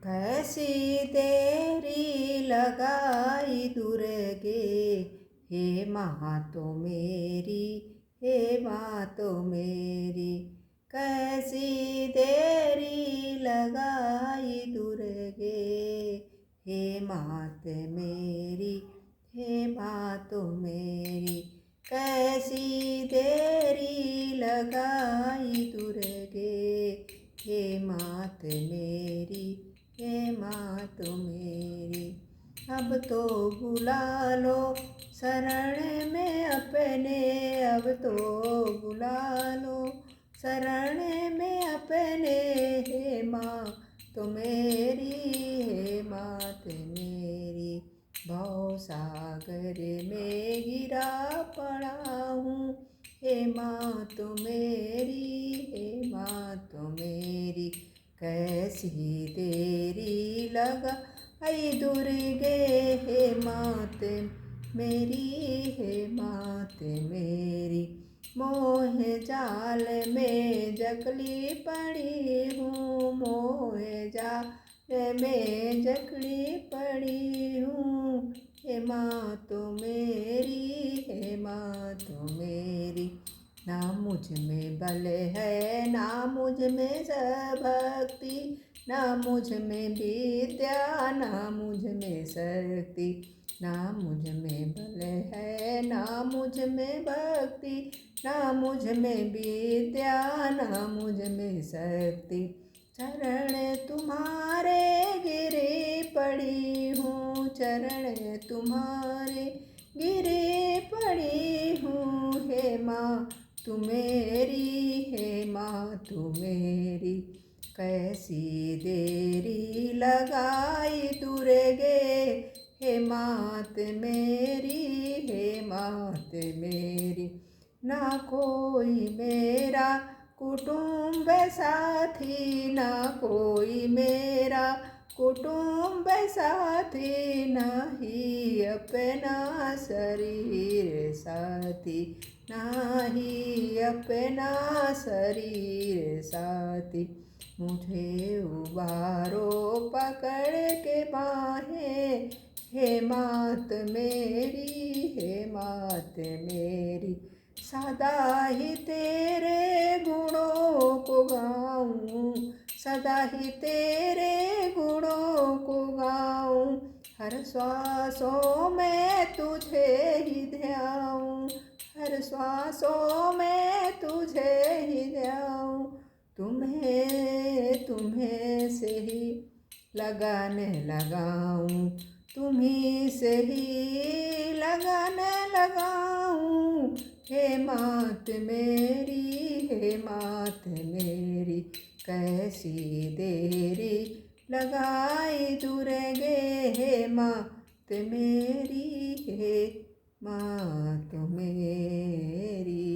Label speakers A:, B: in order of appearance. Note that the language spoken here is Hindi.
A: कैसी देरी लगाई दुर्गे, हे माँ तो मेरी, हे माँ तो मेरी। कैसी देरी लगाई दुर्गे, हे मात मेरी, हे माँ तो मेरी। कैसी देरी लगाई दुर्गे, हे मात मेरी, हे माँ तो मेरी। अब तो बुला लो शरण में अपने, अब तो बुला लो शरण में अपने, हे माँ तो मेरी, हे मात मेरी। भव सागर में गिरा पड़ा हूँ, हे माँ तो मेरी, हे माँ तो मेरी। कैसी देरी लगाई दुर्गे, हे मात मेरी, हे मात मेरी। मोह जाल में जकड़ी पड़ी हूँ, मोह जाल में जकड़ी पड़ी हूँ, हे माँ तो मेरी, हे माँ तो मेरी। ना मुझ में बल है ना मुझ में भक्ति, ना मुझ में विद्या ना मुझ में शक्ति। ना मुझ में बल है ना मुझ में भक्ति, ना मुझ में विद्या ना मुझ में शक्ति। चरण तुम्हारे गिरे पड़ी हूँ, चरण तुम्हारे गिरे पड़ी हूँ, हे माँ तू मेरी, हे माँ तू मेरी। कैसी देरी लगाई दुर्गे, हे मात मेरी, हे मात मेरी। ना कोई मेरा कुटुंब साथी, ना कोई मेरा कुटुंब साथी, ना ही अपना शरीर साथी, ना ही अपना शरीर साथी। मुझे उबारो पकड़ के बाहें, हे मात मेरी, हे मात मेरी। सदा ही तेरे गुणों को गाऊं, सदा ही तेरे गुणों को गाऊं। हर श्वासों में तुझे ही ध्याऊं, हर श्वासों में तुझे ही ध्याऊं। तुम्हें से ही लगन लगाऊं, तुम्हीं से ही लगन लगाऊं, हे मात मेरी, हे मात मेरी। कैसी देरी लगाई दुर्गे, हे मात मेरी, हे मात मेरी।